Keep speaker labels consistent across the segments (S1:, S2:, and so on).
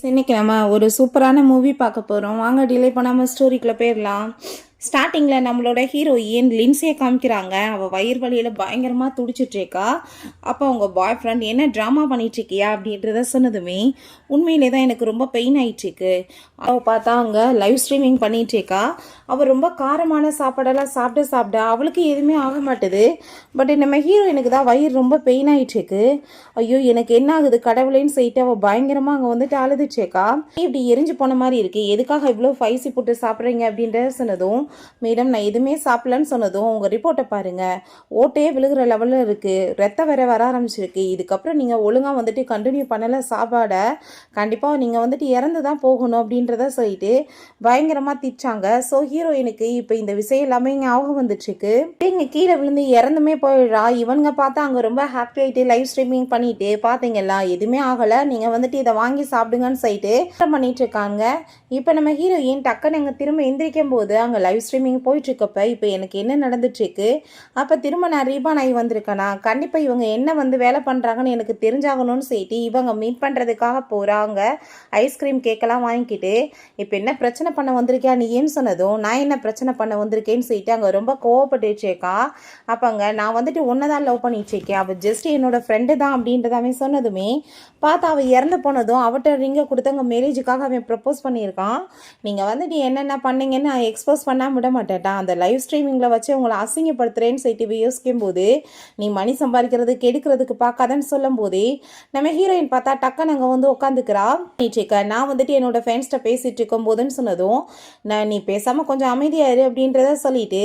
S1: இன்னைக்கு நம்ம ஒரு சூப்பரான மூவி பார்க்க போகிறோம். வாங்க டிலே பண்ணாமல் ஸ்டோரிக்குள்ளே போயிடலாம். ஸ்டார்டிங்கில் நம்மளோட ஹீரோயின் லின்சியை காமிக்கிறாங்க. அவள் வயிறு வலியில் பயங்கரமாக துடிச்சிட்ருக்கா. அப்போ அவங்க பாய் ஃப்ரெண்ட் என்ன ட்ராமா பண்ணிகிட்ருக்கியா அப்படின்றத சொன்னதுமே உண்மையிலே தான் எனக்கு ரொம்ப பெயின் ஆகிட்டுருக்கு. அவள் பார்த்தா அங்கே லைவ் ஸ்ட்ரீமிங் பண்ணிகிட்ருக்கா. அவள் ரொம்ப காரமான சாப்பாடெல்லாம் சாப்பிட அவளுக்கு எதுவுமே ஆக மாட்டுது. பட் நம்ம ஹீரோயினுக்கு தான் வயிறு ரொம்ப பெயின் ஆகிட்டுருக்கு. ஐயோ எனக்கு என்ன ஆகுது கடவுளேன்னு சொல்லிட்டு அவள் பயங்கரமாக அங்கே வந்துட்டு அழுதுச்சேக்கா. இப்படி எரிஞ்சு போன மாதிரி இருக்குது, எதுக்காக இவ்வளோ ஃபைசி போட்டு சாப்பிட்றீங்க அப்படின்றத சொன்னதும், மேடம் நான் எதுவுமே சாப்பிடலன்னு சொன்னதும் உங்கள் ரிப்போர்ட்டை பாருங்கள், ஓட்டே விழுகிற லெவலில் இருக்குது, ரத்தம் வேற வர ஆரம்பிச்சிருக்கு, இதுக்கப்புறம் நீங்கள் ஒழுங்காக வந்துட்டு கண்டினியூ பண்ணலை சாப்பாடை, கண்டிப்பாக நீங்கள் வந்துட்டு இறந்து தான் போகணும் அப்படின்றத சொல்லிட்டு பயங்கரமாக திச்சாங்க. ஸோ ஹீரோயினுக்கு இப்போ இந்த விஷயம் எல்லாமே ஞாபகம் வந்துட்டுருக்கு. இங்கே கீழே விழுந்து இறந்துமே போயிடுறா. இவனுங்க பார்த்தா அங்கே ரொம்ப ஹாப்பி ஆகிட்டு லைவ் ஸ்ட்ரீமிங் பண்ணிட்டு பார்த்தீங்களா எதுவுமே ஆகலை, நீங்கள் வந்துட்டு இதை வாங்கி சாப்பிடுங்கன்னு சொல்லிட்டு பண்ணிட்டு இருக்காங்க. இப்போ நம்ம ஹீரோயின் டக்குன்னு அங்கே திரும்ப எந்திரிக்கும் போது அங்கே லைவ் ஸ்ட்ரீமிங் போயிட்டுருக்கப்ப இப்போ எனக்கு என்ன நடந்துட்டுருக்கு, அப்போ திரும்ப நான் ரீபான் ஆகி வந்திருக்கேனா, கண்டிப்பாக இவங்க என்ன வந்து வேலை பண்ணுறாங்கன்னு எனக்கு தெரிஞ்சாகணும்னு சொல்லிட்டு இவங்க மீட் பண்ணுறதுக்காக போகிறாங்க. ஐஸ்கிரீம் கேக்கெல்லாம் வாங்கிக்கிட்டு இப்போ என்ன பிரச்சனை பண்ண வந்திருக்கியா நீ ஏன்னு சொன்னதும், நான் என்ன பிரச்சனை பண்ண வந்திருக்கேன்னு சொல்லிட்டு அங்கே ரொம்ப கோவப்பட்டுச்சேக்கா. அப்போ அங்கே நான் வந்துட்டு ஒன்று தான் லவ் பண்ணிட்டுருக்கேன், அவள் ஜஸ்ட் என்னோட ஃப்ரெண்டு தான் அப்படின்றதாவே சொன்னதுமே பார்த்தா அவள் இறந்து போனதும் அவட்ட ரிங்கை கொடுத்து அங்கே மேரேஜுக்காக அவன் ப்ரப்போஸ் பண்ணியிருக்கான். நீங்கள் வந்துட்டு என்னென்ன பண்ணீங்கன்னு நான் எக்ஸ்போஸ் பண்ணாமல் விட மாட்டேன்ட்டான், அந்த லைவ் ஸ்ட்ரீமிங்கில் வச்சு உங்களை அசிங்கப்படுத்துகிறேன்னு சொல்லிட்டு யோசிக்கும் போது நீ மணி சம்பாதிக்கிறது கெடுக்கிறதுக்கு பார்க்காதன்னு சொல்லும் போதே நம்ம ஹீரோயின் பார்த்தா டக்குன்னு அங்கே வந்து உட்காந்துக்கிறா. நான் வந்துட்டு என்னோட ஃப்ரெண்ட்ஸ்கிட்ட பேசிகிட்டு இருக்கும் போதுன்னு சொன்னதும், நீ பேசாமல் கொஞ்சம் அமைதியாரு அப்படின்றத சொல்லிட்டு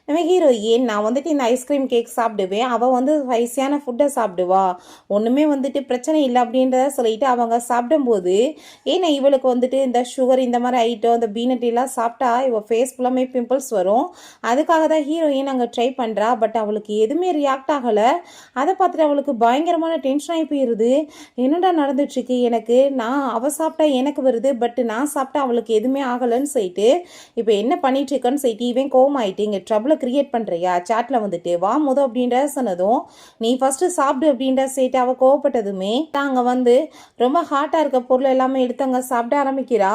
S1: நம்ம ஹீரோயின் நான் வந்துட்டு இந்த ஐஸ்கிரீம் கேக் சாப்பிடுவேன், அவள் வந்து ஸ்பைசியான ஃபுட்டை சாப்பிடுவா, ஒன்றுமே வந்துட்டு பிரச்சனை இல்லை அப்படின்றத சொல்லிட்டு அவங்க சாப்பிடும்போது ஏன்னா இவளுக்கு வந்துட்டு இந்த சுகர் இந்த மாதிரி ஐட்டம் இந்த பீனட் எல்லாம் சாப்பிட்டா இவள் ஃபேஸ் ஃபுல்லாமே பிம்பிள்ஸ் வரும். அதுக்காக தான் ஹீரோயின் அங்கே ட்ரை பண்ணுறா. பட் அவளுக்கு எதுவுமே ரியாக்ட் ஆகலை. அதை பார்த்துட்டு அவளுக்கு பயங்கரமான டென்ஷன் ஆகி போயிடுது. என்னடா நடந்துட்டுருக்கு எனக்கு, நான் அவள் சாப்பிட்டா எனக்கு வருது, பட் நான் சாப்பிட்டா அவளுக்கு எதுவுமே ஆகலைன்னு சொல்லிட்டு இப்போ என்ன பண்ணிட்டு இருக்கேன்னு சொல்லிட்டு இவன் கோவமாயிட்டு இங்கே ட்ரபிளை கிரியேட் பண்ணுறியா சாட்டில் வந்துட்டு வா முத அப்படின்ற சொன்னதும், நீ ஃபஸ்ட்டு சாப்பிடு அப்படின்ற சொல்லிட்டு அவள் கோவப்பட்டதுமே அங்கே வந்து ரொம்ப ஹாட்டாக இருக்க பொருள் எல்லாமே எடுத்து அங்கே சாப்பிட ஆரம்பிக்கிறா.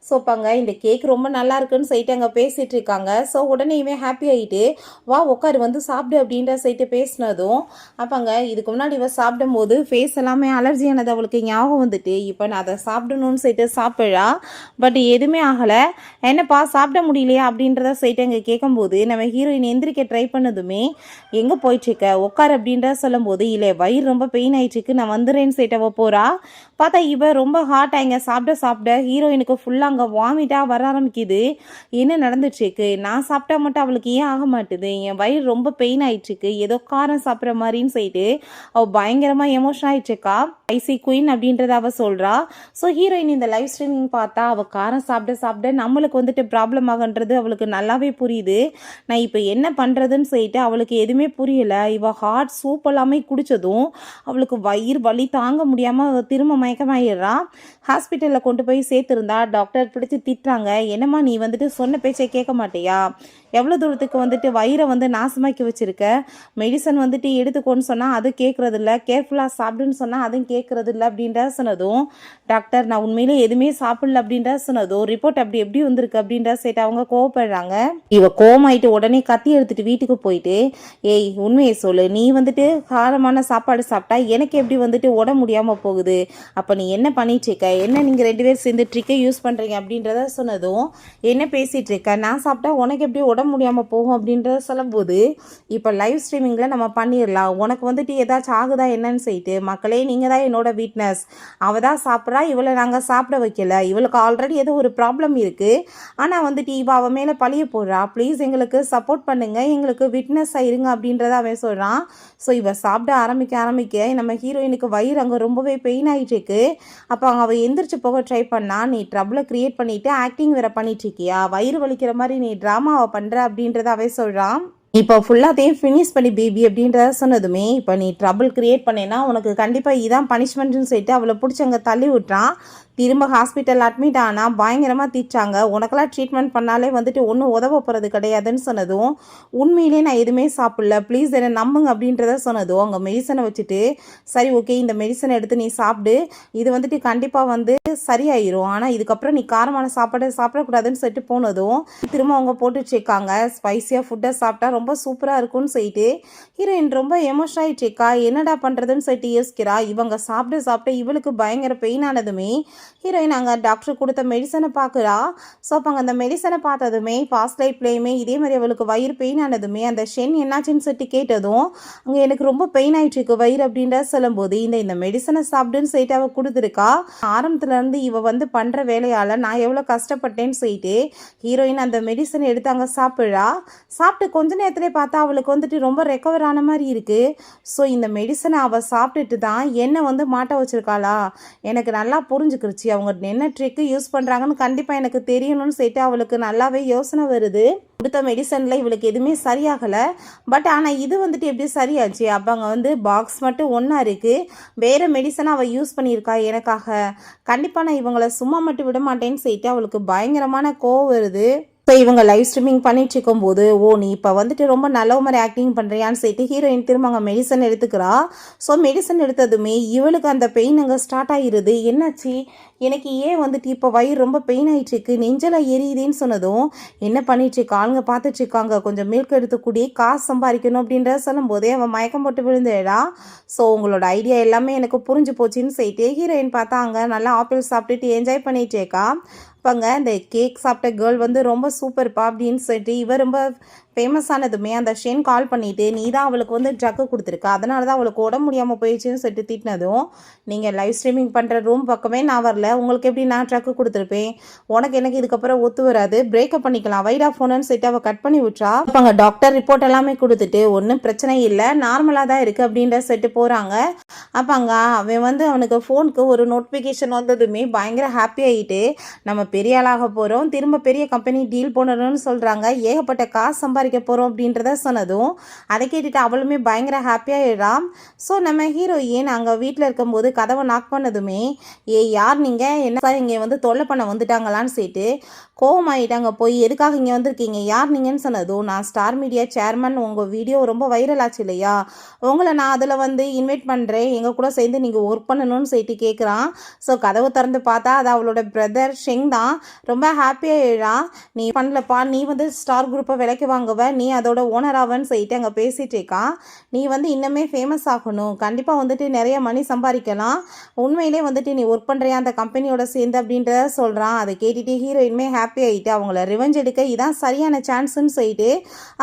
S1: ஸோ அங்கே இந்த கேக் ரொம்ப நல்லா இருக்குன்னு சொல்லிட்டு அங்கே பேசிகிட்டு இருக்காங்க. ஸோ உடனே இவன் ஹாப்பி ஆகிட்டு வா உட்காரு வந்து சாப்பிடு அப்படின்ற சொல்லிட்டு பேசினதும் அப்போங்க இதுக்கு முன்னாடி இவ சாப்பிடும் போது ஃபேஸ் எல்லாமே அலர்ஜியானது அவளுக்கு ஞாபகம் வந்துட்டு இப்போ நான் அதை சாப்பிடணும்னு சொல்லிட்டு சாப்பிட்றா. பட் எதுவுமே ஆகலை. என்னப்பா சாப்பிட முடியலையா அப்படின்றத சொல்லிட்டு அங்கே கேட்கும்போது நம்ம ஹீரோயின் எந்திரிக்க ட்ரை பண்ணதுமே எங்கே போயிட்டுருக்க உட்கார் அப்படின்றத சொல்லும் போது இல்லை வயிறு ரொம்ப பெயின் ஆயிட்டுருக்கு நான் வந்துடுறேன்னு சொல்லிட்டு அவள் போகிறா. பார்த்தா இவ ரொம்ப ஹாட் ஆகிங்க சாப்பிட ஹீரோயினுக்கு ஃபுல்லாக அங்கே வாமிட்டாக வர ஆரம்பிக்குது. என்ன நடந்துட்டுருக்கு, நான் சாப்பிட்டா மட்டும் அவளுக்கு ஏன் ஆக மாட்டுது, என் வயிறு ரொம்ப பெயின் ஆகிட்டுருக்கு, ஏதோ காரம் சாப்பிட்ற மாதிரின்னு சொல்லிட்டு அவள் பயங்கரமாக எமோஷன் ஆகிட்டுருக்கா. ஐசி குயின் அப்படின்றத அவள் சொல்கிறா. ஸோ ஹீரோயின் இந்த லைவ் ஸ்ட்ரீமிங் பார்த்தா அவள் காரம் சாப்பிட நம்மளுக்கு வந்துட்டு ப்ராப்ளம் ஆகுன்றது அவளுக்கு நல்லாவே புரியுது. நான் இப்போ என்ன பண்ணுறதுன்னு சொல்லிட்டு அவளுக்கு எதுவுமே புரியலை. இவள் ஹாட் சூப் எல்லாமே குடித்ததும் அவளுக்கு வயிறு வலி தாங்க முடியாமல் திரும்ப மயக்கமாயிடுறா. ஹாஸ்பிட்டலில் கொண்டு போய் சேர்த்துருந்தா டாக்டர் பிடிச்சி திட்டுறாங்க, என்னம்மா நீ வந்துட்டு சொன்ன பேச்சை கேட்க மாட்டியா, எவ்வளோ தூரத்துக்கு வந்துட்டு வயிறை வந்து நாசமாக்கி வச்சுருக்க, மெடிசன் வந்துட்டு எடுத்துக்கோன்னு சொன்னால் அது கேட்குறது இல்லை, கேர்ஃபுல்லாக சாப்பிடுன்னு சொன்னால் அதுவும் கேட்குறது இல்லை அப்படின்ற சொன்னதும் டாக்டர் நான் உண்மையிலே எதுவுமே சாப்பிடல அப்படின்ற சொன்னதும் ரிப்போர்ட் அப்படி எப்படி வந்திருக்கு அப்படின்ற சேர்த்து அவங்க கோவப்படுறாங்க. இவ கோவமாயிட்டு உடனே கத்தி எடுத்துட்டு வீட்டுக்கு போயிட்டு ஏய் உண்மையை சொல்லு, நீ வந்துட்டு காரமான சாப்பாடு சாப்பிட்டா எனக்கு எப்படி வந்துட்டு உட முடியாமல் போகுது, அப்போ நீ என்ன பண்ணிட்டு இருக்க, என்ன நீங்கள் ரெண்டு பேரும் சேர்ந்து ட்ரிக்கை யூஸ் பண்ணுறீங்க அப்படின்றத சொன்னதும் என்ன பேசிகிட்டு இருக்க, நான் சாப்பிட்டா உனக்கு எப்படி உட முடியாமல் போகும் அப்படின்றத சொல்லும்போது இப்போ லைவ் ஸ்ட்ரீமிங்கில் நம்ம பண்ணிடலாம், உனக்கு வந்துட்டு ஏதாச்சும் ஆகுதா என்னன்னு சொல்லிட்டு மக்களே நீங்கள் தான் என்னோட வீட்னஸ், அவள் தான் சாப்பிட்றா, இவளை நாங்கள் சாப்பிட வைக்கல, இவளுக்கு ஆல்ரெடி ஏதோ ஒரு ப்ராப்ளம் இருக்குது, ஆனால் வந்துட்டு இவள் அவன் மேலே பழிய போடுறா, ப்ளீஸ் எங்களுக்கு சப்போர்ட் பண்ணுங்கள், எங்களுக்கு விட்னஸ் ஆயிருங்க அப்படின்றத அவன் சொல்கிறான். ஸோ இவள் சாப்பிட ஆரம்பிக்க நம்ம ஹீரோயினுக்கு வயிறு அங்கே ரொம்பவே பெயின் ஆகிட்டு இருக்கு. அப்போ அவள் எந்திரிச்சு போக ட்ரை பண்ணா, நீ ட்ரபிளை கிரியேட் பண்ணிவிட்டு ஆக்டிங் வேறு பண்ணிட்டு இருக்கியா, வயிறு வலிக்கிற மாதிரி நீ ட்ராமாவை பண்ணுற அப்படின்றத அவன் சொல்கிறான். இப்போ ஃபுல்லாத்தையும் ஃபினிஷ் பண்ணி பேபி அப்படின்றத சொன்னதுமே இப்போ நீ ட்ரபிள் கிரியேட் பண்ணேன்னா உனக்கு கண்டிப்பாக இதான் பனிஷ்மெண்ட்னு சொல்லிட்டு அவளை பிடிச்சி அங்கே தள்ளி விட்றான். திரும்ப ஹாஸ்பிட்டல் அட்மிட் ஆனால் பயங்கரமாக திட்டாங்க. உனக்கெல்லாம் ட்ரீட்மெண்ட் பண்ணாலே வந்துட்டு ஒன்றும் உதவ போகிறது கிடையாதுன்னு சொன்னதும், உண்மையிலே நான் எதுவுமே சாப்பிடல, ப்ளீஸ் என்னை நம்புங்க அப்படின்றத சொன்னதும், அவங்க மெடிசனை வச்சுட்டு சரி ஓகே இந்த மெடிசனை எடுத்து நீ சாப்பிடு, இது வந்துட்டு கண்டிப்பாக வந்து சரியாயிரும், ஆனால் இதுக்கப்புறம் நீ காரமான சாப்பாடு சாப்பிடக்கூடாதுன்னு சொல்லிட்டு போனதும் திரும்ப அவங்க போட்டுட்ருக்காங்க. ஸ்பைஸியாக ஃபுட்டை சாப்பிட்டா ரொம்ப சூப்பராக இருக்கும்னு சொல்லிட்டு ஹீரோயின் ரொம்ப எமோஷன் ஆகிட்ருக்கா. என்னடா பண்ணுறதுன்னு சொல்லிட்டு யோசிக்கிறா. இவங்க சாப்பிட்டு இவளுக்கு பயங்கர பெயின் ஆனதுமே ஹீரோயின் அங்கே டாக்டர் கொடுத்த மெடிசனை பார்க்குறா. ஸோ அப்போ அங்கே அந்த மெடிசனை பார்த்ததுமே ஃபாஸ்ட் லைஃப்லேயுமே இதே மாதிரி அவளுக்கு வயிறு பெயின் ஆனதுமே அந்த ஷென் என்னாச்சுன்னு சொல்லிட்டு கேட்டதும் அங்கே எனக்கு ரொம்ப பெயின் ஆகிட்டுருக்கு வயிறு அப்படின்ற சொல்லும்போது இந்த மெடிசனை சாப்பிடுன்னு சொல்லிட்டு அவள் கொடுத்துருக்கா. ஆரம்பத்துலேருந்து இவள் வந்து பண்ணுற வேலையால் நான் எவ்வளோ கஷ்டப்பட்டேன்னு சொல்லிட்டு ஹீரோயின் அந்த மெடிசனை எடுத்து அங்கே சாப்பிட்றா. சாப்பிட்டு கொஞ்ச நேரத்துலேயே பார்த்தா அவளுக்கு வந்துட்டு ரொம்ப ரெக்கவர் ஆன மாதிரி இருக்குது. ஸோ இந்த மெடிசனை அவள் சாப்பிட்டுட்டு தான் என்னை வந்து மாட்ட வச்சுருக்காளா, எனக்கு நல்லா புரிஞ்சுக்கிருச்சு. அவங்க என்ன ட்ரிக்கு யூஸ் பண்ணுறாங்கன்னு கண்டிப்பாக எனக்கு தெரியணும்னு சொல்லிட்டு அவளுக்கு நல்லாவே யோசனை வருது. கொடுத்த மெடிசனில் இவளுக்கு எதுவுமே சரியாகலை. பட் ஆனால் இது வந்துட்டு எப்படி சரியாச்சு? அப்போ அங்கே வந்து பாக்ஸ் மட்டும் ஒன்றா இருக்குது, வேறு மெடிசனை அவள் யூஸ் பண்ணியிருக்கா எனக்காக. கண்டிப்பாக நான் இவங்களை சும்மா மட்டும் விட மாட்டேன்னு சொல்லிட்டு அவளுக்கு பயங்கரமான கோவம் வருது. இப்போ இவங்க லைவ் ஸ்ட்ரீமிங் பண்ணிட்டு இருக்கும்போது நீ இப்போ வந்துட்டு ரொம்ப நல்ல மாதிரி ஆக்டிங் பண்ணுறியான்னு சொல்லிட்டு ஹீரோயின் திரும்ப அங்கே மெடிசன் எடுத்துக்கிறா. ஸோ மெடிசன் எடுத்ததுமே இவளுக்கு அந்த பெயின் அங்கே ஸ்டார்ட் ஆகிடுது. என்னாச்சு எனக்கு ஏன் வந்துட்டு இப்போ வயிறு ரொம்ப பெயின் ஆகிட்டுருக்கு, நெஞ்செல்லாம் எரியுதுன்னு சொன்னதும் என்ன பண்ணிட்டுருக்கு ஆளுங்க பார்த்துட்ருக்காங்க, கொஞ்சம் மில்க் எடுத்துக்கூடி காசு சம்பாதிக்கணும் அப்படின்றத சொல்லும் போதே அவன் மயக்கம் போட்டு விழுந்துடா. ஸோ உங்களோட ஐடியா எல்லாமே எனக்கு புரிஞ்சு போச்சுன்னு சொல்லிட்டு ஹீரோயின் பார்த்தாங்க நல்லா ஆப்பிள் சாப்பிட்டுட்டு என்ஜாய் பண்ணிகிட்டேக்கா. அப்போங்க இந்த கேக் சாப்பிட்ட கேர்ள் வந்து ரொம்ப சூப்பர்ப்பா அப்படின்னு சொல்லிட்டு இவர் ரொம்ப ஃபேமஸ் ஆனதுமே அந்த ஷென் கால் பண்ணிவிட்டு நீ தான் அவளுக்கு வந்து ட்ரக்கு கொடுத்துருக்கா, அதனால தான் அவளுக்கு உடம்பு முடியாமல் போயிடுச்சுன்னு சொல்லிட்டு திட்டினதும் நீங்கள் லைவ் ஸ்ட்ரீமிங் பண்ணுற ரூம் பக்கமே நான் வரல, உங்களுக்கு எப்படி நான் ட்ரக்கு கொடுத்துருப்பேன், உனக்கு எனக்கு இதுக்கப்புறம் ஒத்து வராது, பிரேக்கப் பண்ணிக்கலாம் வைடா ஃபோனுன்னு சொல்லிட்டு அவள் கட் பண்ணி விட்றா. இப்போ அங்கே டாக்டர் ரிப்போர்ட் எல்லாமே கொடுத்துட்டு ஒன்றும் பிரச்சனை இல்லை நார்மலாக தான் இருக்குது அப்படின்ற சொல்லிட்டு போகிறாங்க. அப்போ அங்கே அவன் வந்து அவனுக்கு ஃபோனுக்கு ஒரு நோட்டிஃபிகேஷன் வந்ததுமே பயங்கர ஹாப்பி ஆகிட்டு நம்ம பெரிய ஆளாக போகிறோம், திரும்ப பெரிய கம்பெனி டீல் பண்ணணும்னு சொல்கிறாங்க, ஏகப்பட்ட காசு சம்பாதிக்க போகிறோம் அப்படின்றத சொன்னதும் அதை கேட்டுட்டு அவளுமே பயங்கர ஹாப்பியாகிடுறான். ஸோ நம்ம ஹீரோயின் அங்கே வீட்டில் இருக்கும்போது கதவை நாக் பண்ணதுமே யார் நீங்கள் என்ன சார் இங்கே வந்து தொல்லை பண்ண வந்துட்டாங்களான்னு சொல்லிட்டு கோவமாயிட்டாங்க. போய் எதுக்காக இங்கே வந்திருக்கீங்க யார் நீங்கன்னு சொன்னதும் நான் ஸ்டார் மீடியா சேர்மன், உங்கள் வீடியோ ரொம்ப வைரல் ஆச்சு இல்லையா, உங்களை நான் அதில் வந்து இன்வைட் பண்ணுறேன், எங்கள் கூட சேர்ந்து நீங்கள் ஒர்க் பண்ணணும்னு சொல்லிட்டு கேட்குறான். ஸோ கதவு திறந்து பார்த்தா அது அவளோட பிரதர் ஷெங் தான். ரொம்ப ஹாப்பியாகிடுறான். நீ பண்ணலப்பா, நீ வந்து ஸ்டார் குரூப்பை விலைக்கு வாங்குவ, நீ அதோட ஓனர் ஆவன்னு சொல்லிட்டு அங்கே பேசிகிட்டு இருக்கான். நீ வந்து இன்னுமே ஃபேமஸ் ஆகணும், கண்டிப்பாக வந்துட்டு நிறைய மணி சம்பாதிக்கலாம், உண்மையிலே வந்துட்டு நீ ஒர்க் பண்ணுறியா அந்த கம்பெனியோட சேர்ந்து அப்படின்றத சொல்கிறான். அதை கேட்டுட்டு ஹீரோயின்மே ஹாப்பி ஆகிட்டு அவங்கள ரிவெஞ்ச் எடுக்க இதான் சரியான சான்ஸ்ன்னு சொல்லிட்டு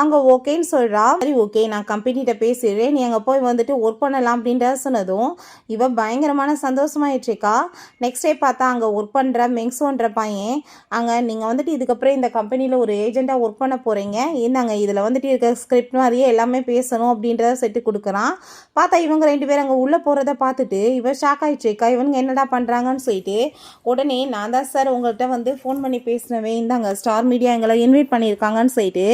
S1: அங்கே ஓகேன்னு சொல்கிறா. சரி ஓகே நான் கம்பெனிகிட்ட பேசிடுறேன், நீ அங்கே போய் வந்துட்டு ஒர்க் பண்ணலாம் அப்படின்றத சொன்னதும் இவன் பயங்கரமான சந்தோஷமாயிட்ருக்கா. நெக்ஸ்ட் டே பார்த்தா அங்கே ஒர்க் பண்ணுற மெங்ஸோன்ற பையன் அங்கே நீங்கள் வந்துட்டு இதுக்கப்புறம் இந்த கம்பெனியில் ஒரு ஏஜெண்ட்டாக ஒர்க் பண்ண போகிறீங்க, இருந்தாங்க இதில் வந்துட்டு இருக்க ஸ்கிரிப்ட் மாதிரியே எல்லாமே பேசணும் அப்படின்றத செட்டு கொடுக்குறான். பார்த்தா இவங்க ரெண்டு பேரும் அங்கே உள்ளே போகிறத பார்த்துட்டு இவன் ஷாக் ஆகிட்ருக்கா, இவங்க என்னடா பண்ணுறாங்கன்னு சொல்லிட்டு உடனே நான் தான் சார் உங்கள்கிட்ட வந்து ஃபோன் பண்ணி பேசினவே, இந்தாங்க ஸ்டார் மீடியா எங்களை இன்வைட் பண்ணியிருக்காங்கன்னு சொல்லிட்டு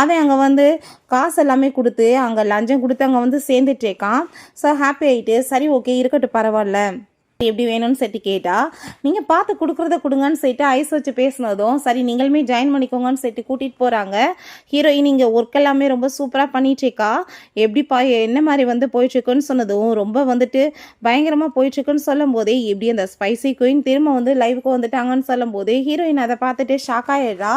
S1: அவன் அங்கே வந்து காசு எல்லாமே கொடுத்து அங்கே லஞ்சம் கொடுத்து அங்கே வந்து சேர்ந்துட்ருக்கான். ஸோ ஹாப்பி ஆகிட்டு சரி ஓகே இருக்கட்டும் பரவாயில்ல எப்படி வேணும்னு சொல்லிட்டு கேட்டா நீங்கள் பார்த்து கொடுக்குறத கொடுங்கன்னு சொல்லிட்டு ஐஸ் வச்சு பேசினதும் சரி நீங்களுமே ஜாயின் பண்ணிக்கோங்கன்னு சொல்லிட்டு கூட்டிகிட்டு போகிறாங்க. ஹீரோயின் இங்கே ஒர்க் எல்லாமே ரொம்ப சூப்பராக பண்ணிகிட்ருக்கா. எப்படிப்பா என்ன மாதிரி வந்து போயிட்டுருக்குன்னு சொன்னதும் ரொம்ப வந்துட்டு பயங்கரமாக போயிட்டுருக்குன்னு சொல்லும் போதே எப்படி அந்த ஸ்பைசி குயின் திரும்ப வந்து லைவுக்கு வந்துட்டாங்கன்னு சொல்லும் போதே ஹீரோயின் அதை பார்த்துட்டு ஷாக் ஆகிடுறா.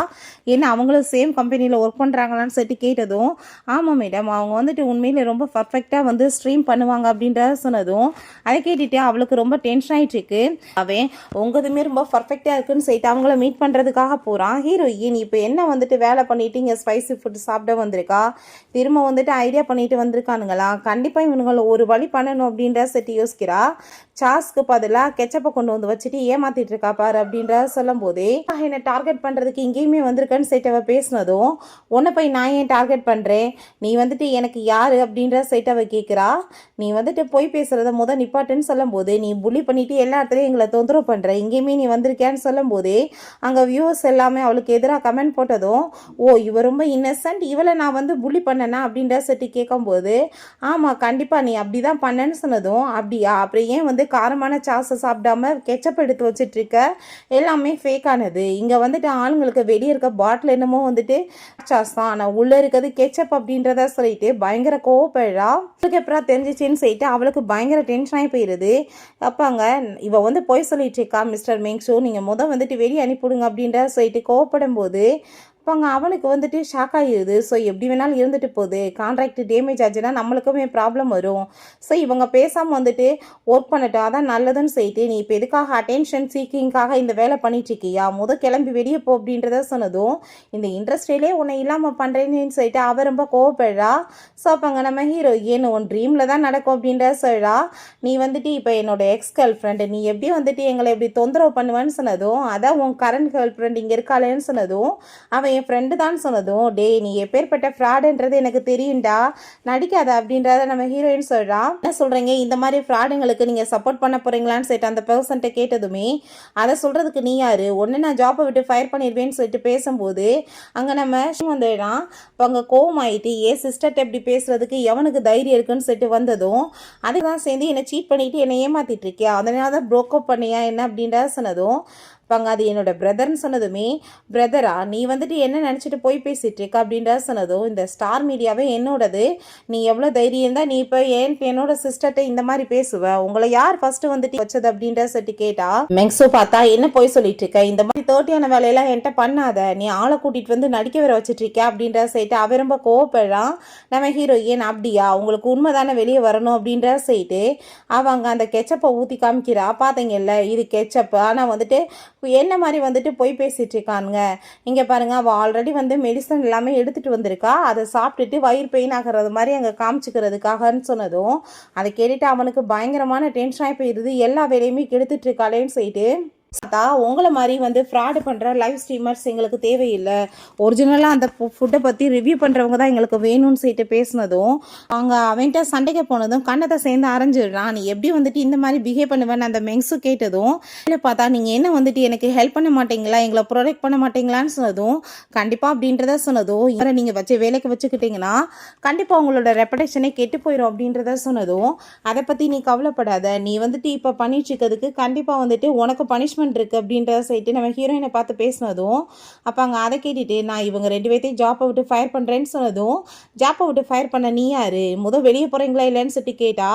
S1: ஏன்னா அவங்களும் சேம் கம்பெனியில் ஒர்க் பண்ணுறாங்களான்னு சொல்லிட்டு கேட்டதும் ஆமாம் மேடம் அவங்க வந்துட்டு உண்மையிலே ரொம்ப பர்ஃபெக்டாக வந்து ஸ்ட்ரீம் பண்ணுவாங்க அப்படின்றத சொன்னதும் அதை கேட்டுட்டு அவளுக்கு ரொம்ப டென்ஷன் ஆகிட்டு இருக்கு. அவன் உங்கதுமே ரொம்ப பர்ஃபெக்டாக இருக்குன்னு சொல்லிட்டு அவங்கள மீட் பண்ணுறதுக்காக போகிறான். ஹீரோயின் இப்போ என்ன வந்துட்டு வேலை பண்ணிட்டு இங்கே ஸ்பைசி ஃபுட் சாப்பிட வந்திருக்கா, திரும்ப வந்துட்டு ஐடியா பண்ணிட்டு வந்திருக்கானுங்களா, கண்டிப்பாக இவனுங்களை ஒரு வழி பண்ணணும் அப்படின்ற செட்டு யோசிக்கிறா. சாஸ்க்கு பதிலாக கெச்சப்பை கொண்டு வந்து வச்சுட்டு ஏமாத்திட்டு இருக்கா பாரு அப்படின்ற சொல்லும் போதே என்னை டார்கெட் பண்ணுறதுக்கு இங்கேயுமே வந்திருக்கேன்னு சொல்லிட்டு அவள் பேசினதும் உன்னை போய் நான் ஏன் டார்கெட் பண்ணுறேன், நீ வந்துட்டு எனக்கு யார் அப்படின்ற சொல்லிட்டு அவள் கேட்குறா. நீ வந்துட்டு போய் பேசுகிறத நிப்பாட்டுன்னு சொல்லும் போது நீ புள்ளி பண்ணிட்டு எல்லா இடத்துலையும் எங்களை தொந்தரவு பண்ணுற, இங்கேயுமே நீ வந்திருக்கேன்னு சொல்லும் போதே அங்கே வியூவர்ஸ் எல்லாமே அவளுக்கு எதிராக கமெண்ட் போட்டதும் இவ ரொம்ப இன்னசென்ட், இவளை நான் வந்து புள்ளி பண்ணனா அப்படின்ற சொல்லிட்டு கேட்கும்போது ஆமாம் கண்டிப்பாக நீ அப்படி தான் பண்ணேன்னு சொன்னதும் அப்படியா அப்புறம் ஏன் வந்து வந்து காரமான சாஸை சாப்பிடாம கெச்சப் எடுத்து வச்சிட்ருக்க, எல்லாமே ஃபேக்கானது. இங்கே வந்துட்டு ஆளுங்களுக்கு வெளியே இருக்க பாட்டில் என்னமோ வந்துட்டு சாஸ் தான், ஆனால் உள்ளே இருக்கிறது கெச்சப் அப்படின்றத சொல்லிட்டு பயங்கர கோவப்படுறா. அவளுக்கு எப்பறம் தெரிஞ்சிச்சின்னு சொல்லிட்டு அவளுக்கு பயங்கர டென்ஷன் ஆகி போயிடுது. அப்பாங்க இவ வந்து போய் சொல்லிட்டு இருக்கா, மிஸ்டர் மெங்ஷோ நீங்கள் வந்துட்டு வெளியே அனுப்பிவிடுங்க அப்படின்ற சொல்லிட்டு கோவப்படும் போது அப்போங்க அவனுக்கு வந்துட்டு ஷாக் ஆகிடுது. ஸோ எப்படி வேணாலும் இருந்துட்டு போகுது, கான்ட்ராக்ட் டேமேஜ் ஆச்சுன்னா நம்மளுக்குமே ப்ராப்ளம் வரும். ஸோ இவங்க பேசாமல் வந்துட்டு ஒர்க் பண்ணட்டும், அதான் நல்லதுன்னு சொல்லிட்டு நீ இப்போ எதுக்காக அட்டென்ஷன் சீக்கிங்காக இந்த வேலை பண்ணிட்டுருக்கியா, கிளம்பி வெளியே போ அப்படின்றத சொன்னதும் இந்த இண்டஸ்ட்ரியிலே உன்னை இல்லாமல் பண்ணுறேன்னு சொல்லிட்டு அவ ரொம்ப கோவப்படுறா. ஸோ அப்போங்க நம்ம ஹீரோ ஏன்னு உன் ட்ரீமில் தான் நடக்கும் அப்படின்ற சொல்கிறா. நீ வந்துட்டு இப்போ என்னோட எக்ஸ் கேர்ள் ஃப்ரெண்டு, நீ எப்படி வந்துட்டு எங்களை எப்படி தொந்தரவு பண்ணுவேன்னு சொன்னதும், அதான் உன் கரண்ட் கேர்ள் ஃப்ரெண்ட் இங்கே இருக்காளேன்னு சொன்னதும் அவன் என் ஃப்ரெண்டு தான் சொன்னதும், டே நீ எப்பேற்பட்ட ஃப்ராடுன்றது எனக்கு தெரியும்டா, நடிக்காத அப்படின்றத நம்ம ஹீரோயின் சொல்கிறா. என்ன சொல்கிறீங்க, இந்த மாதிரி ஃப்ராடுங்களுக்கு நீங்கள் சப்போர்ட் பண்ண போகிறீங்களான்னு சொல்லிட்டு அந்த பர்சன்ட்ட கேட்டதுமே அதை சொல்கிறதுக்கு நீ யார், ஒன்று நான் ஜாப்பை விட்டு ஃபயர் பண்ணிடுவேன்னு சொல்லிட்டு பேசும்போது அங்கே நம்ம வந்துடுறான். இப்போ அங்கே கோவமாயிட்டு சிஸ்டர்கிட்ட எப்படி பேசுறதுக்கு எவனுக்கு தைரியம் இருக்குன்னு சொல்லிட்டு வந்ததும் அதுதான் சேர்ந்து என்னை சீட் பண்ணிட்டு என்னை ஏமாத்திட்டு இருக்கியா, அதனால தான் ப்ரோக்கப் பண்ணியா என்ன அப்படின்றத சொன்னதும் பாங்க அது என்னோட பிரதர்னு சொன்னதுமே, பிரதரா நீ வந்துட்டு என்ன நினச்சிட்டு போய் பேசிட்டு இருக்க அப்படின்றத சொன்னதும், இந்த ஸ்டார் மீடியாவே என்னோடது, நீ எவ்வளோ தைரியம் தான் நீ இப்போ என்னோட சிஸ்டர்கிட்ட இந்த மாதிரி பேசுவ, உங்களை யார் ஃபர்ஸ்ட் வந்துட்டு வச்சது அப்படின்ற சொல்லிட்டு கேட்டா, மெங்ஸோ பார்த்தா என்ன போய் சொல்லிட்டு இருக்க, இந்த மாதிரி தோட்டியான வேலையெல்லாம் என்கிட்ட பண்ணாத, நீ ஆளை கூட்டிட்டு வந்து நடிக்க வர வச்சுட்டு இருக்க அப்படின்ற சொல்லிட்டு அவ ரொம்ப கோவப்படுறான். நம்ம ஹீரோயின் அப்படியா உங்களுக்கு உண்மைதானே வெளியே வரணும் அப்படின்ற சொல்லிட்டு அவங்க அந்த கெச்சப்பை ஊற்றி காமிக்கிறா. பார்த்தீங்கல்ல இது கெச்சப்பு, ஆனால் வந்துட்டு என்ன மாதிரி வந்துட்டு போய் பேசிட்டு இருக்கானுங்க. இங்கே பாருங்க அவள் ஆல்ரெடி வந்து மெடிசன் எல்லாமே எடுத்துகிட்டு வந்திருக்கா, அதை சாப்பிட்டுட்டு வயிறு பெயின் ஆகிறது மாதிரி அங்கே காமிச்சிக்கிறதுக்காகன்னு சொன்னதும் அதை கேட்டுட்டு அவனுக்கு பயங்கரமான டென்ஷனாகி போயிடுது, எல்லா வேலையுமே கெடுத்துட்டு இருக்காளேன்னு சொல்லிட்டு. உங்களை மாதிரி வந்து ஃப்ராடு பண்ணுற லைவ் ஸ்ட்ரீமர்ஸ் எங்களுக்கு தேவையில்லை, ஒரிஜினலாக அந்த ஃபுட்டை பற்றி ரிவ்யூ பண்ணுறவங்க தான் எங்களுக்கு வேணும்னு சொல்லிட்டு பேசினதும் அவங்க அவன்கிட்ட சண்டைக்கு போனதும் கண்ணத்தை சேர்ந்து அரைஞ்சிடுறான். நீ எப்படி வந்துட்டு இந்த மாதிரி பிஹேவ் பண்ணுவேன்னு அந்த மெங்ஸு கேட்டதும் இல்லை பார்த்தா நீங்கள் என்ன வந்துட்டு எனக்கு ஹெல்ப் பண்ண மாட்டீங்களா, எங்களை ப்ரொடெக்ட் பண்ண மாட்டீங்களான்னு சொன்னதும் கண்டிப்பாக அப்படின்றத சொன்னதும் இவரை நீங்கள் வச்சு வேலைக்கு வச்சுக்கிட்டிங்கன்னா கண்டிப்பாக உங்களோட ரெப்புடேஷனே கெட்டு போயிடும் அப்படின்றத சொன்னதும் அதை பற்றி நீ கவலைப்படாத, நீ வந்துட்டு இப்போ பண்ணிட்டு இருக்கிறதுக்கு கண்டிப்பாக வந்துட்டு உனக்கு பனிஷ்மெண்ட் இருக்கு அப்படின்ற சைட்டு நம்ம ஹீரோயினை பார்த்து பேசினதும் அப்போ அங்கே அதை கேட்டுட்டு நான் இவங்க 2 பேர்த்தையும் ஜாப்பை விட்டு ஃபயர் பண்ணுறேன்னு சொன்னதும், ஜாப்பை விட்டு ஃபயர் பண்ண நீ யாரு, வெளியே போகிறீங்களா இல்லைன்னு சொல்லிட்டு கேட்டா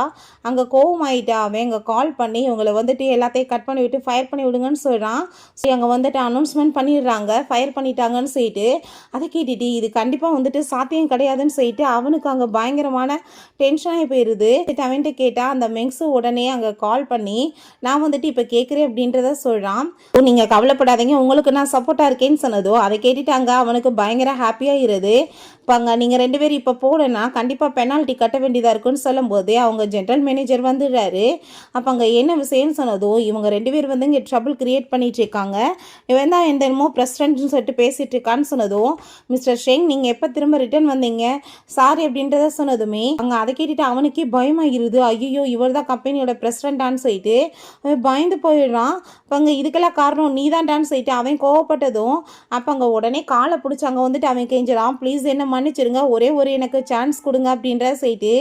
S1: அங்கே கோவம் ஆகிட்டா. அவன் அங்கே கால் பண்ணி இவங்களை வந்துட்டு எல்லாத்தையும் கட் பண்ணி விட்டு ஃபயர் பண்ணி விடுங்கன்னு சொல்கிறான். சரி அங்கே வந்துட்டு அனௌன்ஸ்மெண்ட் பண்ணிடுறாங்க ஃபயர் பண்ணிட்டாங்கன்னு சொல்லிட்டு. அதை கேட்டுட்டு இது கண்டிப்பாக வந்துட்டு சாத்தியம் கிடையாதுன்னு சொல்லிட்டு அவனுக்கு அங்கே பயங்கரமான டென்ஷனாகி போயிடுது. அவன்கிட்ட கேட்டால் அந்த மெங்ஸு உடனே அங்கே கால் பண்ணி நான் வந்துட்டு இப்போ கேட்குறேன் அப்படின்றத சொல்கிறான். நீங்க கவலைப்படாதீங்க உங்களுக்கு நான் சப்போர்ட்டா இருக்கேன்னு சொன்னதோ அதை கேட்டுட்டாங்க அவனுக்கு பயங்கர ஹாப்பியாகிறது. பாங்க நீங்கள் 2 பேரும் இப்போ போகலன்னா கண்டிப்பாக பெனால்ட்டி கட்ட வேண்டியதாக இருக்குன்னு சொல்லும் போதே அவங்க ஜென்ரல் மேனேஜர் வந்துடுறாரு. அப்போ அங்கே என்ன விஷயம்னு சொன்னதும் இவங்க 2 பேர் வந்து இங்கே ட்ரபிள் கிரியேட் பண்ணிட்டு இருக்காங்க, இவன் தான் என்னமோ பிரசிடென்ட்னு சொல்லிட்டு பேசிட்டு இருக்கான்னு சொன்னதும் மிஸ்டர் ஷெங் நீங்கள் எப்போ திரும்ப ரிட்டர்ன் வந்தீங்க சாரி அப்படின்றத சொன்னதுமே அங்கே அதை கேட்டுட்டு அவனுக்கே பயமாகிருது. ஐயோ இவர் தான் கம்பெனியோட பிரசிடென்டான்னு சொல்லிட்டு அவன் பயந்து போயிடுறான். அப்போ அங்கே இதுக்கெல்லாம் காரணம் நீ தான் டான்னு சொல்லிட்டு அவன் கோவப்பட்டதும் அப்போ அங்கே உடனே காலை பிடிச்சி அங்கே வந்துட்டு அவன் கெஞ்சிடான், ப்ளீஸ் என்ன மன்னிச்சிருங்க ஒரே எனக்கு சான்ஸ் கொடுங்க அப்படின்ற சொல்லிட்டு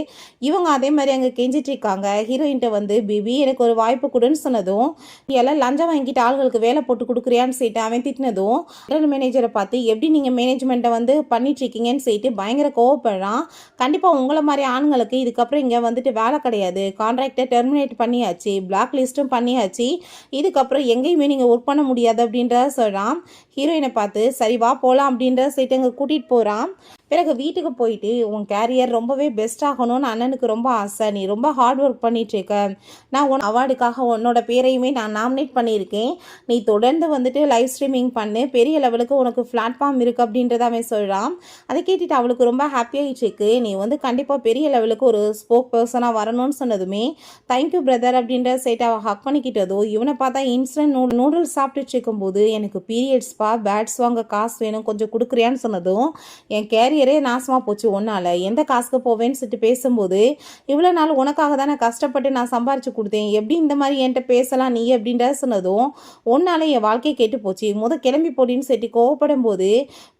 S1: இவங்க அதே மாதிரி அங்கே கெஞ்சிட்டு இருக்காங்க. ஹீரோயின்ட்ட வந்து பிபி எனக்கு ஒரு வாய்ப்பு கொடுன்னு சொன்னதும் எல்லாம் லஞ்சம் வாங்கிட்டு ஆளுகளுக்கு வேலை போட்டு கொடுக்குறியான்னு சொல்லிட்டு அவன் திட்டினதும் மேனேஜரை பார்த்து எப்படி நீங்கள் மேனேஜ்மெண்ட்டை வந்து பண்ணிட்டு இருக்கீங்கன்னு சொல்லிட்டு பயங்கர கோவப்படுறான். கண்டிப்பாக உங்களை மாதிரி ஆண்களுக்கு இதுக்கப்புறம் இங்கே வந்துட்டு வேலை கிடையாது, கான்ட்ராக்டை டெர்மினேட் பண்ணியாச்சு, பிளாக் லிஸ்ட்டும் பண்ணியாச்சு, இதுக்கப்புறம் எங்கேயுமே நீங்கள் ஒர்க் பண்ண முடியாது அப்படின்றத சொல்கிறான். ஹீரோயினை பார்த்து சரி வா போகலாம் அப்படின்ற சொல்லிட்டு அங்கே கூட்டிகிட்டு போகிறான். பிறகு வீட்டுக்கு போயிட்டு உன் கேரியர் ரொம்பவே பெஸ்ட் ஆகணும்னு அண்ணனுக்கு ரொம்ப ஆசை, நீ ரொம்ப ஹார்ட் ஒர்க் பண்ணிட்டுருக்க, நான் உன் அவார்டுக்காக உன்னோட பேரையுமே நான் நாமினேட் பண்ணியிருக்கேன், நீ தொடர்ந்து வந்துட்டு லைவ் ஸ்ட்ரீமிங் பண்ணு, பெரிய லெவலுக்கு உனக்கு பிளாட்ஃபார்ம் இருக்குது அப்படின்றத அவன் சொல்கிறான். அதை கேட்டுட்டு அவளுக்கு ரொம்ப ஹாப்பியாகிட்டுருக்கு. நீ வந்து கண்டிப்பாக பெரிய லெவலுக்கு ஒரு ஸ்போக் பர்சனாக வரணும்னு சொன்னதுமே தேங்க்யூ பிரதர் அப்படின்ற சைட்டை அவள் ஹக் பண்ணிக்கிட்டதோ இவனை பார்த்தா இன்ஸ்டன்ட் இன்ஸ்டன்ட் நூடுல்ஸ் சாப்பிட்டுட்டு இருக்கும்போது எனக்கு பீரியட்ஸ்ப்பா பேட்ஸ் வாங்க காசு வேணும் கொஞ்சம் கொடுக்குறியான்னு சொன்னதும் என் கேரியரே நாசமாக போச்சு ஒன்றால் எந்த காசுக்கு போவேன்னு சொல்லிட்டு பேசும்போது இவ்வளோ நாள் உனக்காக தான் நான் கஷ்டப்பட்டு நான் சம்பாரிச்சு கொடுத்தேன் எப்படி இந்த மாதிரி என்கிட்ட பேசலாம் நீ அப்படின்ற சொன்னதும் ஒன்றால் என் வாழ்க்கை கேட்டு போச்சு கிளம்பி போடின்னு சொல்லிட்டு கோவப்படும் போது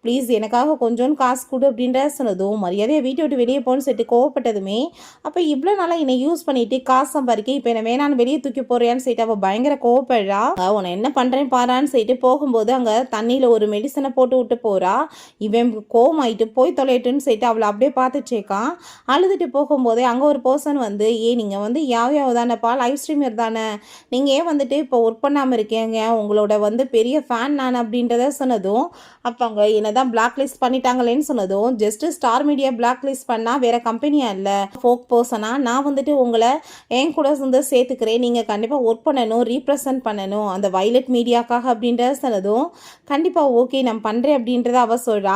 S1: ப்ளீஸ் எனக்காக கொஞ்சோன்னு காசு கொடு அப்படின்ற சொன்னதும் மரியாதையை வீட்டை விட்டு வெளியே போன்னு சொல்லிட்டு கோவப்பட்டதுமே அப்போ இவ்வளோ நாளாக என்னை யூஸ் பண்ணிட்டு காசு சம்பாதிக்க இப்போ என்ன வேணான்னு வெளியே தூக்கி போறியான்னு சொல்லிட்டு அவள் பயங்கர கோவப்படுறா. உன்னை என்ன பண்ணுறேன்னு பாரான்னு சொல்லிட்டு போகும்போது அங்கே தண்ணியில் ஒரு மெடிசனை போட்டு விட்டு போகிறா. இவன் கோவமாயிட்டு போய் தொலைட்டுன்னு சொல்லிட்டு அவளை அப்படியே பார்த்துச்சேக்கான். அழுதுட்டு போகும்போதே அங்கே ஒரு பர்சன் வந்து நீங்கள் வந்து யாவையாவ தானேப்பா லைவ் ஸ்ட்ரீமர் தானே நீங்கள் ஏன் வந்துட்டு இப்போ ஒர்க் பண்ணாமல் இருக்கீங்க உங்களோட வந்து பெரிய ஃபேன் நான் அப்படின்றத சொன்னதும் அப்போ அங்கே என்ன தான் பிளாக் லிஸ்ட் பண்ணிட்டாங்களேன்னு சொன்னதும் just star media black list பண்ணால் வேறு கம்பெனியாக இல்லை ஃபோக் பர்சனாக நான் வந்துட்டு உங்களை என் கூட வந்து சேர்த்துக்கிறேன் நீங்கள் கண்டிப்பாக ஒர்க் பண்ணணும் ரீப்ரசன்ட் பண்ணணும் அந்த வயலட் மீடியாக்காக அப்படின்றத சொன்னதும் கண்டிப்பாக ஓகே நான் பண்ணுறேன் அப்படின்றத அவள் சொல்கிறா.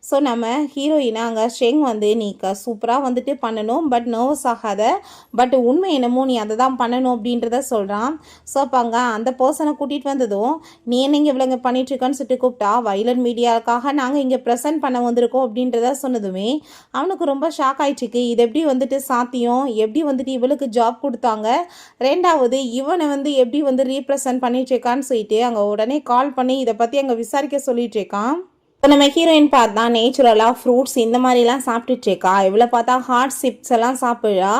S1: ஸோ நம்ம ஹீரோயினா அங்கே ஷெங் வந்து நீ சூப்பராக வந்துட்டு பண்ணணும் பட் நர்வஸ் ஆகாத பட் உண்மை என்னமோ நீ அதை தான் பண்ணணும் அப்படின்றத சொல்கிறான். ஸோ அப்போ அங்கே அந்த பர்சனை கூட்டிகிட்டு வந்ததும் நீ என்னங்க இவ்வளோங்க பண்ணிட்டுருக்கன்னு சொல்லிட்டு கூப்பிட்டா வயலட் மீடியாவுக்காக நாங்கள் இங்கே ப்ரெசென்ட் பண்ண வந்திருக்கோம் அப்படின்றத சொன்னதுமே அவனுக்கு ரொம்ப ஷாக் ஆயிடுச்சுக்கு இது எப்படி வந்துட்டு சாத்தியம் எப்படி வந்துட்டு இவளுக்கு ஜாப் கொடுத்தாங்க ரெண்டாவது இவனை வந்து எப்படி வந்து ரீப்ரசன்ட் பண்ணிட்டு இருக்கான்னு சொல்லிட்டு அங்கே உடனே கால் பண்ணி இதை பற்றி அங்கே விசாரிக்க சொல்லிட்டு இருக்கான். இப்போ நம்ம ஹீரோயின் பார்த்தா நேச்சுரலாக ஃப்ரூட்ஸ் இந்த மாதிரிலாம் சாப்பிட்டுட்ருக்கா இவ்வளோ பார்த்தா ஹாட் சிப்ஸ் எல்லாம் சாப்பிட்றா.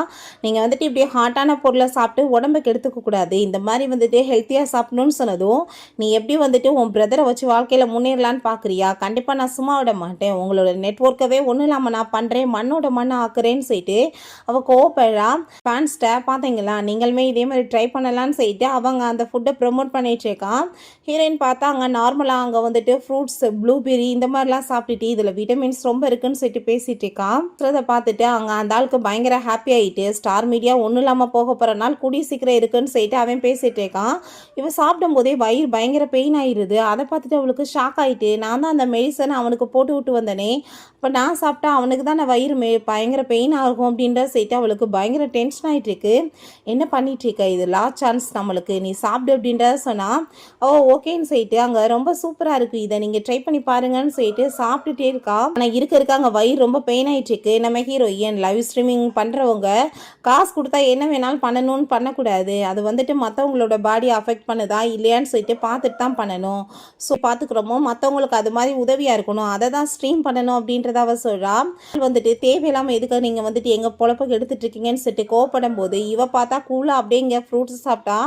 S1: நீங்கள் வந்துட்டு இப்படியே ஹாட்டான பொருளை சாப்பிட்டு உடம்புக்கு எடுத்துக்கக்கூடாது இந்த மாதிரி வந்துட்டு ஹெல்த்தியாக சாப்பிடணும்னு சொன்னதும் நீ எப்படி வந்துட்டு உன் பிரதரை வச்சு வாழ்க்கையில் முன்னேறலான்னு பார்க்குறியா கண்டிப்பாக நான் சும்மா விட மாட்டேன் உங்களோட நெட்ஒர்க்கவே ஒன்றும் இல்லாமல் நான் பண்ணுறேன் மண்ணோட மண்ணை ஆக்குறேன்னு சொல்லிட்டு அவள் கோவப்படுறா. ஃபேன்ஸ்ட்டை பார்த்தீங்களா நீங்களுமே இதே மாதிரி ட்ரை பண்ணலான்னு சொல்லிட்டு அவங்க அந்த ஃபுட்டை ப்ரொமோட் பண்ணிகிட்ருக்கான். ஹீரோயின் பார்த்தா அங்கே நார்மலாக அங்கே வந்துட்டு ஃப்ரூட்ஸ் ப்ளூபெரி இந்த மாதிரிலாம் சாப்பிட்டுட்டு இதில் விட்டமின்ஸ் ரொம்ப இருக்குன்னு சொல்லிட்டு பேசிட்டு இருக்கான். அதை பார்த்துட்டு அங்கே அந்த ஆளுக்கு பயங்கர ஹாப்பி ஆகிட்டு ஸ்டார் மீடியா ஒன்றும் இல்லாமல் போக போகிற நாள் கூடிய சீக்கிரம் இருக்குன்னு சொல்லிட்டு அவன் பேசிட்டு இருக்கான். இவன் சாப்பிடும் போதே வயிறு பயங்கர பெயின் ஆயிடுது. அதை பார்த்துட்டு அவளுக்கு ஷாக் ஆகிட்டு நான் தான் அந்த மெடிசனை அவனுக்கு போட்டு விட்டு வந்தேனே இப்போ நான் சாப்பிட்டா அவனுக்கு தான் வயிறு பயங்கர பெயின் ஆகும் அப்படின்ற சொல்லிட்டு அவளுக்கு பயங்கர டென்ஷன் ஆகிட்டு இருக்கு. என்ன பண்ணிட்டு இருக்க இது லாஸ்ட் சான்ஸ் நம்மளுக்கு நீ சாப்பிடு அப்படின்றத சொன்னால் ஓகேன்னு சொல்லிட்டு அங்கே ரொம்ப சூப்பராக இருக்குது இதை நீங்கள் ட்ரை பண்ணி பாருங்கன்னு சொல்லிட்டு சாப்பிட்டுட்டே இருக்கா. ஆனால் இருக்க அங்கே வயிறு ரொம்ப பெயின் ஆகிட்டு இருக்கு. நம்ம ஹீரோயின் லைவ் ஸ்ட்ரீமிங் பண்ணுறவங்க காசு கொடுத்தா என்ன வேணாலும் பண்ணணும்னு பண்ணக்கூடாது அது வந்துட்டு மற்றவங்களோட பாடியை அஃபெக்ட் பண்ணுதா இல்லையான்னு சொல்லிட்டு பார்த்துட்டு தான் பண்ணணும். ஸோ பார்த்துக்கிறோமோ மற்றவங்களுக்கு அது மாதிரி உதவியாக இருக்கணும் அதை தான் ஸ்ட்ரீம் பண்ணணும் அப்படின்றத அவ சொல்கிறா. வந்துட்டு தேவையில்லாமல் எதுக்கு நீங்கள் வந்துட்டு எங்கள் பொழப்புக்கு எடுத்துட்டு இருக்கீங்கன்னு சொல்லிட்டு கோவப்படும் போது இவ பார்த்தா கூலாக அப்படியே இங்கே ஃப்ரூட்ஸ் சாப்பிட்டா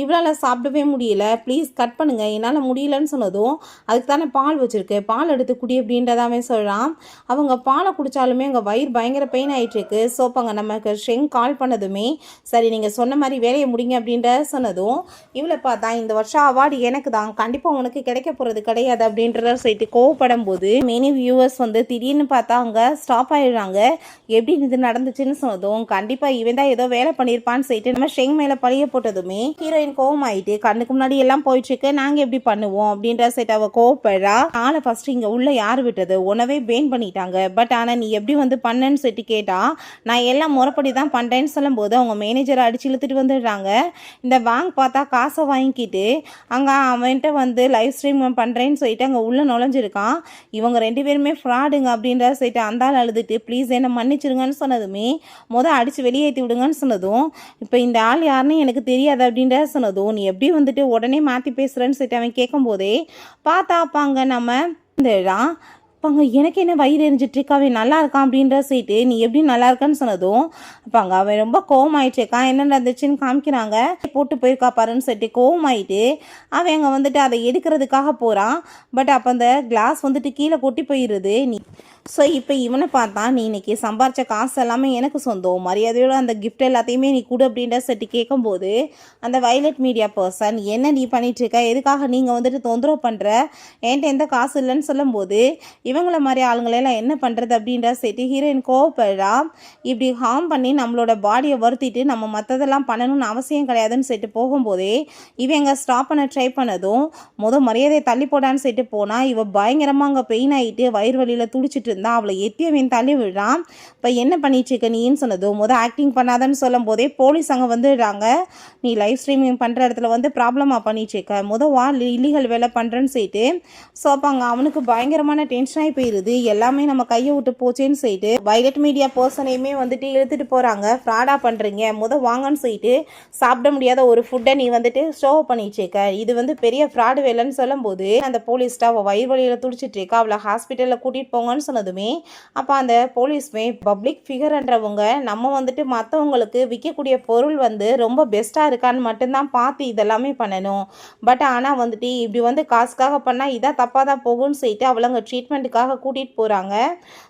S1: இவளால் சாப்பிடவே முடியல ப்ளீஸ் கட் பண்ணுங்க என்னால் முடியலன்னு சொன்னதும் அதுக்கு தானே பால் வச்சுருக்கு பால் எடுத்து குடி அப்படின்றதாவே சொல்கிறான். அவங்க பாலை குடித்தாலுமே அங்கே வயிறு பயங்கர பெயின் ஆகிட்டுருக்கு. ஸோ அங்கே நமக்கு ஷெங் கால் பண்ணதுமே சரி நீங்கள் சொன்ன மாதிரி வேலையை முடிங்க அப்படின்ற சொன்னதும் இவளை பார்த்தா இந்த வருஷம் அவார்டு எனக்கு தான் கண்டிப்பாக உனக்கு கிடைக்க போகிறது கிடையாது அப்படின்றத சொல்லிட்டு கோவப்படும் போது மெனி வியூவர்ஸ் வந்து திடீர்னு பார்த்தா அங்கே ஸ்டாப் ஆகிடுறாங்க. எப்படி இது நடந்துச்சுன்னு சொன்னதும் கண்டிப்பாக இவன் தான் ஏதோ வேலை பண்ணியிருப்பான்னு சொல்லிட்டு நம்ம ஷெங் மேலே பழிய போட்டதுமே ஹீரோயின் கோவம் ஆகிட்டு கண்ணுக்கு முன்னாடி எல்லாம் போயிட்டுருக்கு நாங்கள் எப்படி பண்ணுவோம் அப்படின்ற சைட் அவள் கோவப்படுறா. நாளை ஃபஸ்ட்டு இங்கே உள்ள யார் விட்டது உணவே பேன் பண்ணிட்டாங்க பட் ஆனால் நீ எப்படி வந்து பண்ணேன்னு சொல்லிட்டு கேட்டா நான் எல்லாம் முறைப்படி தான் பண்ணுறேன்னு சொல்லும்போது அவங்க மேனேஜரை அடிச்சு இழுத்துட்டு வந்துடுறாங்க. இந்த வாங்க பார்த்தா காசை வாங்கிக்கிட்டு அங்கே அவன்கிட்ட வந்து லைவ் ஸ்ட்ரீம் பண்ணுறேன்னு சொல்லிட்டு அங்கே உள்ளே நுழைஞ்சிருக்கான். இவங்க ரெண்டு பேருமே ஃப்ராடுங்க அப்படின்ற சொல்லிட்டு அந்த ஆள் அழுதுட்டு ப்ளீஸ் என்ன மன்னிச்சிருங்கன்னு சொன்னதுமே அடித்து வெளியேற்றி விடுங்கன்னு சொன்னதும் இப்போ இந்த ஆள் யாருன்னு எனக்கு தெரியாது அப்படின்ற சொன்னதும் நீ எப்படி வந்துட்டு உடனே மாற்றி பேசுகிறேன்னு சொல்லிட்டு அவன் கேட்கும் போதே பார்த்தாப்பாங்க நம்ம அப்பாங்க எனக்கு என்ன வயிறு எரிஞ்சிட்ருக்கு அவன் நல்லா இருக்கான் அப்படின்ற சொல்லிட்டு நீ எப்படி நல்லா இருக்கான்னு சொன்னதும் அப்பாங்க அவன் ரொம்ப கோவமாயிட்டுருக்கான் என்ன நடந்துச்சுன்னு காமிக்கிறாங்க போட்டு போயிருக்கா பாருன்னு சொல்லிட்டு கோவமாயிட்டு அவன் அங்கே வந்துட்டு அதை எடுக்கிறதுக்காக போகிறான். பட் அப்போ அந்த கிளாஸ் வந்துட்டு கீழே கொட்டி போயிடுது. ஸோ இப்போ இவனை பார்த்தா நீ இன்னைக்கு சம்பாரித்த காசு எல்லாமே எனக்கு சொந்தம் மரியாதையோட அந்த கிஃப்ட் எல்லாத்தையுமே நீ கொடு அப்படின்ற சொல்லிட்டு கேட்கும்போது அந்த வயலட் மீடியா பர்சன் என்ன நீ பண்ணிகிட்ருக்க எதுக்காக நீங்கள் வந்துட்டு தொந்தரவு பண்ணுற என்கிட்ட எந்த காசு இல்லைன்னு சொல்லும்போது இவங்கள மாதிரி ஆளுங்களெல்லாம் என்ன பண்ணுறது அப்படின்ற சொல்லிட்டு ஹீரோயின் கோவப்படுறா. இப்படி ஹார்ம் பண்ணி நம்மளோட பாடியை வருத்திட்டு நம்ம மற்றதெல்லாம் பண்ணணும்னு அவசியம் கிடையாதுன்னு சொல்லிட்டு போகும்போதே இவங்க ஸ்டாப் பண்ண ட்ரை பண்ணதும் மரியாதையை தள்ளி போடான்னு சொல்லிட்டு போனால் இவ பயங்கரமாக அங்கே பெயின் ஆகிட்டு வயிறு வலியில் துடிச்சிட்டு இருந்தா அவளை எத்தியவன் தள்ளி விடுறான். இப்போ என்ன பண்ணிட்டு இருக்க நீன்னு சொன்னதும் ஆக்டிங் பண்ணாதன்னு சொல்லும் போதே போலீஸ் அங்கே வந்துடுறாங்க. நீ லைவ் ஸ்ட்ரீமிங் பண்ணுற இடத்துல ப்ராப்ளமாக பண்ணிட்டு இருக்க, வா இல்லீகல் வேலை பண்ணுறேன்னு சொல்லிட்டு. ஸோ அப்போ அங்கே அவனுக்கு பயங்கரமான டென்ஷன் ஆகி போயிடுது. எல்லாமே நம்ம கையை விட்டு போச்சேன்னு சொல்லிட்டு வைலட் மீடியா பர்சனையுமே இழுத்துட்டு போகிறாங்க. ஃப்ராடாக பண்ணுறீங்க, வாங்கன்னு சொல்லிட்டு சாப்பிட முடியாத ஒரு ஃபுட்டை நீ ஸ்டோ பண்ணிட்டு இருக்க, இது பெரிய ஃப்ராடு வேலைன்னு சொல்லும்போது அந்த போலீஸ்ட்டா அவள் வயிறு வழியில் துடிச்சிட்டு இருக்கா. அவளை ஹாஸ்பிட்டலில் கூட்டிகிட்டு போங்கன்னு சொன்னதுமே அப்போ அந்த போலீஸ்மே பப்ளிக் ஃபிகர்ன்றவங்க நம்ம மற்றவங்களுக்கு விற்கக்கூடிய பொருள் ரொம்ப பெஸ்ட்டாக இருக்கான்னு மட்டும்தான் பார்த்து இதெல்லாமே பண்ணணும். பட் ஆனால் இப்படி காசுக்காக பண்ணால் இதான் தப்பாக தான் போகும்னு சொல்லிட்டு அவளங்க ட்ரீட்மெண்ட்டுக்காக கூட்டிகிட்டு போகிறாங்க.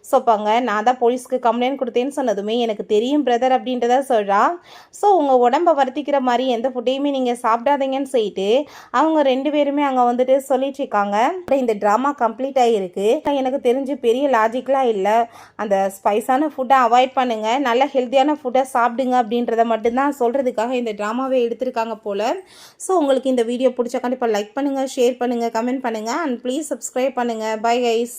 S1: ஸோ பாங்க நான் தான் போலீஸ்க்கு கம்ப்ளைண்ட் கொடுத்தேன்னு சொன்னதுமே எனக்கு தெரியும் பிரதர் அப்படின்றத சொல்கிறா. ஸோ உங்கள் உடம்பை வருத்திக்கிற மாதிரி எந்த ஃபுட்டையுமே நீங்கள் சாப்பிடாதீங்கன்னு சொல்லிட்டு அவங்க 2 பேருமே அங்கே சொல்லிட்டு இருக்காங்க. இந்த ட்ராமா கம்ப்ளீட் ஆகிருக்கு. எனக்கு தெரிஞ்சு பெரிய லாஜிக்லாம் இல்லை. அந்த ஸ்பைஸான ஃபுட்டை அவாய்ட் பண்ணுங்கள், நல்ல ஹெல்த்தியான ஃபுட்டை சாப்பிடுங்க அப்படின்றத மட்டும்தான் சொல்கிறதுக்காக இந்த ட்ராமாவை எடுத்திருக்காங்க போல். ஸோ உங்களுக்கு இந்த வீடியோ பிடிச்ச கண்டிப்பாக லைக் பண்ணுங்கள், ஷேர் பண்ணுங்கள், கமெண்ட் பண்ணுங்கள் அண்ட் ப்ளீஸ் சப்ஸ்கிரைப் பண்ணுங்கள். Bye guys.